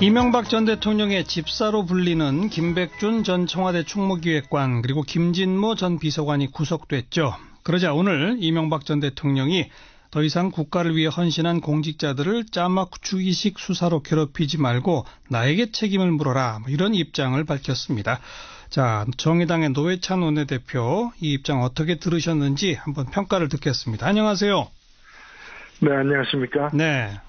이명박 전 대통령의 집사로 불리는 김백준 전 청와대 충무기획관 그리고 김진모 전 비서관이 구속됐죠. 그러자 오늘 이명박 전 대통령이 더 이상 국가를 위해 헌신한 공직자들을 짜맞추기식 수사로 괴롭히지 말고 나에게 책임을 물어라, 이런 입장을 밝혔습니다. 자, 정의당의 노회찬 원내대표, 이 입장 어떻게 들으셨는지 한번 평가를 듣겠습니다. 안녕하세요. 네, 안녕하십니까. 네.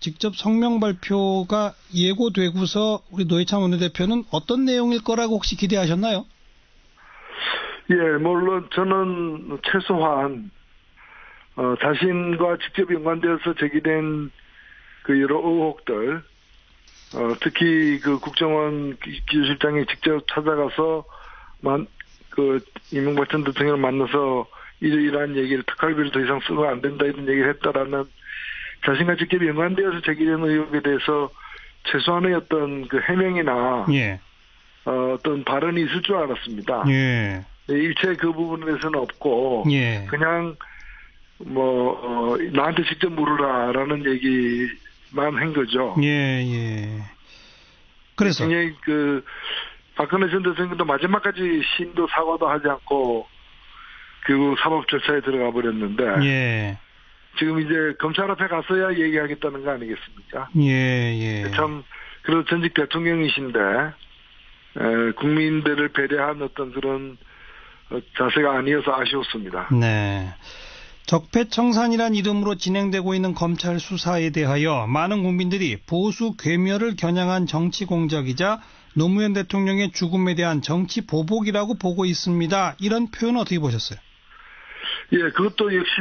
직접 성명 발표가 예고되고서 우리 노회찬 원내대표는 어떤 내용일 거라고 혹시 기대하셨나요? 예, 물론 저는 최소한 자신과 직접 연관되어서 제기된 그 여러 의혹들, 특히 그 국정원 기조실장이 직접 찾아가서 이명박 전 대통령을 만나서 이러이러한 얘기를 특활비를 더 이상 쓰면 안 된다 이런 얘기를 했다라는 자신과 직접 연관되어서 제기된 의혹에 대해서 최소한의 어떤 그 해명이나 예. 어떤 발언이 있을 줄 알았습니다. 예. 일체 그 부분에 대해서는 없고 예. 그냥 나한테 직접 물으라라는 얘기만 한 거죠. 예, 예. 그래서 굉장히 박근혜 전 대통령도 마지막까지 신도 사과도 하지 않고 그 사법 절차에 들어가 버렸는데. 예. 지금 이제 검찰 앞에 가서야 얘기하겠다는 거 아니겠습니까? 예, 예. 참, 그래도 전직 대통령이신데, 국민들을 배려한 어떤 그런 자세가 아니어서 아쉬웠습니다. 네. 적폐청산이란 이름으로 진행되고 있는 검찰 수사에 대하여 많은 국민들이 보수 괴멸을 겨냥한 정치 공작이자 노무현 대통령의 죽음에 대한 정치 보복이라고 보고 있습니다. 이런 표현은 어떻게 보셨어요? 예, 그것도 역시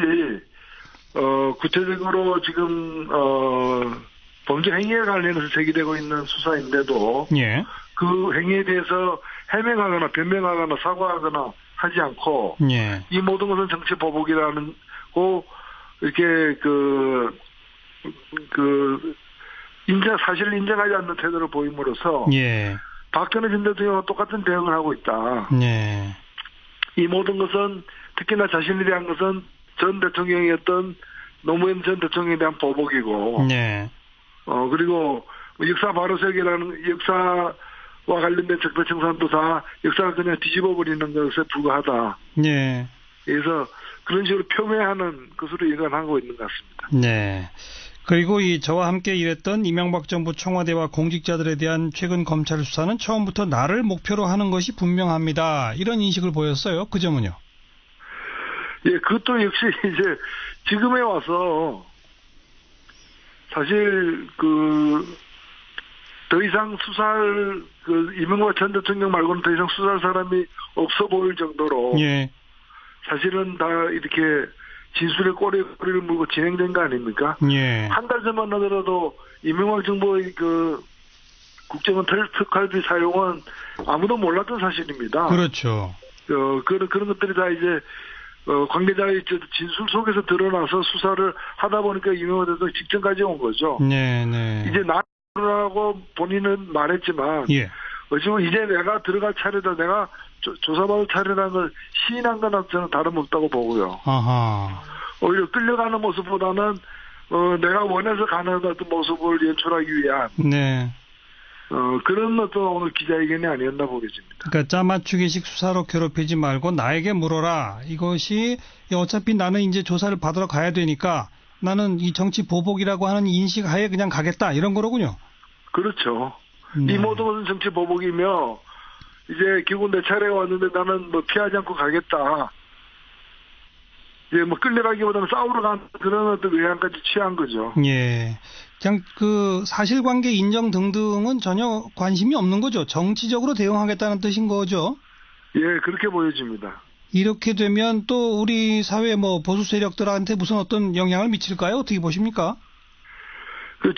구체적으로 지금 범죄 행위에 관련해서 제기되고 있는 수사인데도 예. 그 행위에 대해서 해명하거나 변명하거나 사과하거나 하지 않고 예. 이 모든 것은 정치 보복이라는 고 이렇게 사실을 인정하지 않는 태도를 보임으로써 예. 박근혜 전 대통령과 똑같은 대응을 하고 있다. 예. 이 모든 것은 특히나 자신에 대한 것은 전 대통령이었던 노무현 전 대통령에 대한 보복이고, 네. 그리고 역사 바로세기라는 역사와 관련된 적폐청산도 다 역사가 그냥 뒤집어 버리는 것에 불과하다. 네. 그래서 그런 식으로 표명하는 것으로 일관하고 있는 것 같습니다. 네. 그리고 저와 함께 일했던 이명박 정부 청와대와 공직자들에 대한 최근 검찰 수사는 처음부터 나를 목표로 하는 것이 분명합니다. 이런 인식을 보였어요. 그 점은요? 예, 그것도 역시 이제 지금에 와서 사실 더 이상 수사할 이명박 전 대통령 말고는 더 이상 수사할 사람이 없어 보일 정도로 예. 사실은 다 이렇게 진술의 꼬리를 물고 진행된 거 아닙니까? 예. 한 달 전만 하더라도 이명박 정부의 국정원 특활비 사용은 아무도 몰랐던 사실입니다. 그렇죠. 그런 것들이 다 이제 관계자의 진술 속에서 드러나서 수사를 하다 보니까 이명박 대통령 직전까지 온 거죠. 네, 네. 이제 나라고 본인은 말했지만, 예. 어찌보면 이제 내가 들어갈 차례다, 내가 조사받을 차례라는 걸 시인한 거나 저는 다름없다고 보고요. 아하. 오히려 끌려가는 모습보다는 내가 원해서 가는 어떤 모습을 연출하기 위한 네. 그런 어떤 오늘 기자회견이 아니었나 보겠습니다. 그러니까 짜맞추기식 수사로 괴롭히지 말고 나에게 물어라. 이것이 어차피 나는 이제 조사를 받으러 가야 되니까 나는 이 정치 보복이라고 하는 인식 하에 그냥 가겠다, 이런 거로군요. 그렇죠. 네. 이 모든 것은 정치 보복이며 이제 결국 내 차례가 왔는데 나는 피하지 않고 가겠다. 이제 끌려가기보다는 싸우러 가는 그런 어떤 외양까지 취한 거죠. 예. 그냥 사실관계 인정 등등은 전혀 관심이 없는 거죠. 정치적으로 대응하겠다는 뜻인 거죠. 예, 그렇게 보여집니다. 이렇게 되면 또 우리 사회 보수 세력들한테 무슨 어떤 영향을 미칠까요? 어떻게 보십니까?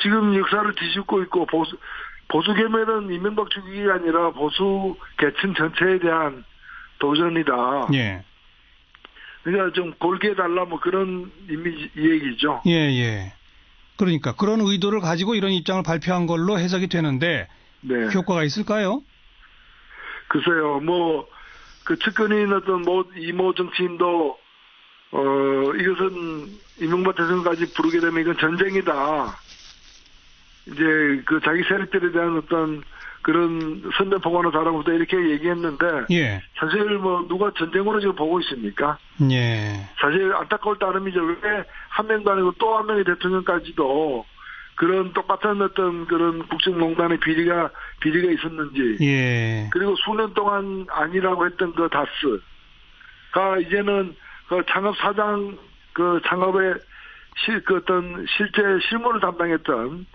지금 역사를 뒤집고 있고 보수 계멸은 이명박 주기가 아니라 보수 계층 전체에 대한 도전이다. 예. 그러니까 좀 골게 해달라 그런 이미지 이 얘기죠. 예, 예. 그러니까 그런 의도를 가지고 이런 입장을 발표한 걸로 해석이 되는데 네. 효과가 있을까요? 글쎄요. 측근인 어떤 이모 정치인도 이것은 이명박 대통령까지 부르게 되면 이건 전쟁이다. 이제 그 자기 세력들에 대한 어떤 그런 선전포고하는 사람부터 이렇게 얘기했는데 예. 사실 뭐 누가 전쟁으로 지금 보고 있습니까? 예. 사실 안타까울 따름이죠. 왜 한 명도 아니고 또 한 명의 대통령까지도 그런 똑같은 어떤 그런 국정농단의 비리가 있었는지. 예. 그리고 수년 동안 아니라고 했던 그 다스가 이제는 그 창업 사장 그 창업의 그 어떤 실제 실무를 담당했던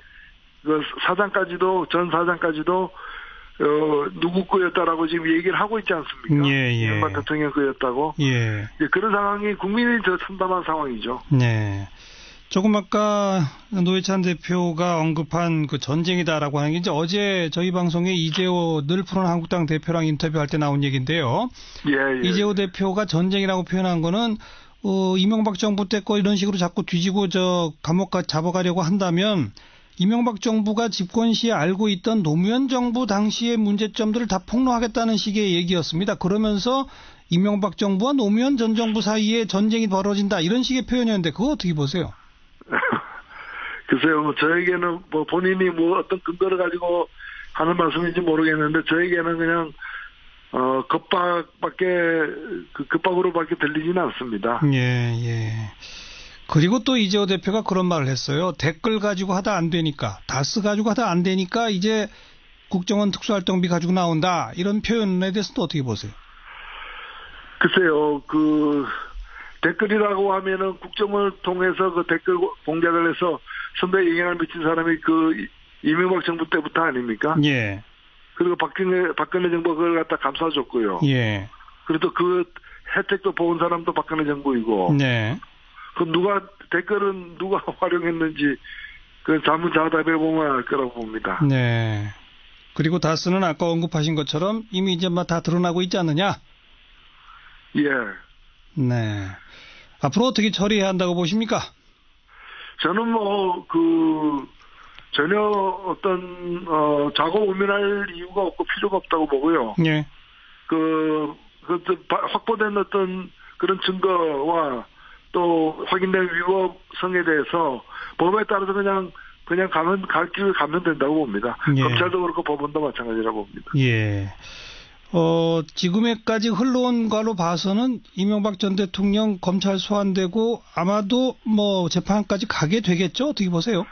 그 사장까지도 전 사장까지도 누구 거였다라고 지금 얘기를 하고 있지 않습니까? 예. 이명박 대통령 거였다고. 예. 그런 상황이 국민이 더 참담한 상황이죠. 네. 조금 아까 노회찬 대표가 언급한 그 전쟁이다라고 하는 게 이제 어제 저희 방송에 이재호 늘 푸른 한국당 대표랑 인터뷰할 때 나온 얘기인데요. 예. 이재호 대표가 전쟁이라고 표현한 거는 이명박 정부 때 거 이런 식으로 자꾸 뒤지고 감옥 잡아가려고 한다면 이명박 정부가 집권 시에 알고 있던 노무현 정부 당시의 문제점들을 다 폭로하겠다는 식의 얘기였습니다. 그러면서 이명박 정부와 노무현 전 정부 사이에 전쟁이 벌어진다 이런 식의 표현이었는데 그거 어떻게 보세요? 글쎄요, 저에게는 뭐 본인이 뭐 어떤 근거를 가지고 하는 말씀인지 모르겠는데 저에게는 그냥 급박으로밖에 들리지는 않습니다. 예. 그리고 또 이재호 대표가 그런 말을 했어요. 댓글 가지고 하다 안 되니까, 다스 가지고 하다 안 되니까 이제 국정원 특수활동비 가지고 나온다. 이런 표현에 대해서도 어떻게 보세요? 글쎄요, 댓글이라고 하면은 국정원을 통해서 그 댓글 공작을 해서 선배에 영향을 미친 사람이 그 이명박 정부 때부터 아닙니까? 예. 그리고 박근혜 정부가 그걸 갖다 감싸줬고요. 예. 그리고 그 혜택도 본 사람도 박근혜 정부이고. 네. 댓글은 누가 활용했는지 그 자문자답해 보면 알 거라고 봅니다. 네. 그리고 다스는 아까 언급하신 것처럼 이미 이제 다 드러나고 있지 않느냐? 예. 네. 앞으로 어떻게 처리해야 한다고 보십니까? 저는 전혀 어떤, 자고 우민할 이유가 없고 필요가 없다고 보고요. 예. 확보된 어떤 그런 증거와 또 확인된 위법성에 대해서 법에 따라서 그냥 갈 길을 가면 된다고 봅니다. 예. 검찰도 그렇고 법원도 마찬가지라고 봅니다. 예. 지금에까지 흘러온 거로 봐서는 이명박 전 대통령 검찰 소환되고 아마도 재판까지 가게 되겠죠? 어떻게 보세요?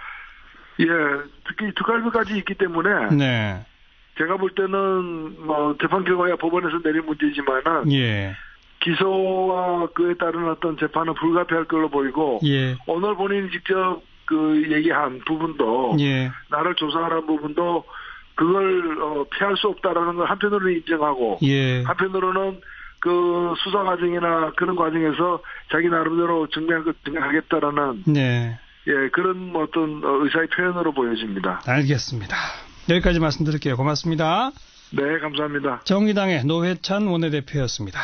예. 특히 특활비까지 있기 때문에. 네. 제가 볼 때는 재판 결과야 법원에서 내린 문제지만은. 예. 기소와 그에 따른 어떤 재판은 불가피할 걸로 보이고. 예. 오늘 본인이 직접 얘기한 부분도. 예. 나를 조사하라는 부분도 그걸 피할 수 없다라는 걸 한편으로는 인정하고. 예. 한편으로는 그 수사 과정이나 그런 과정에서 자기 나름대로 증명하겠다라는. 네. 예, 그런 어떤 의사의 표현으로 보여집니다. 알겠습니다. 여기까지 말씀드릴게요. 고맙습니다. 네, 감사합니다. 정의당의 노회찬 원내대표였습니다.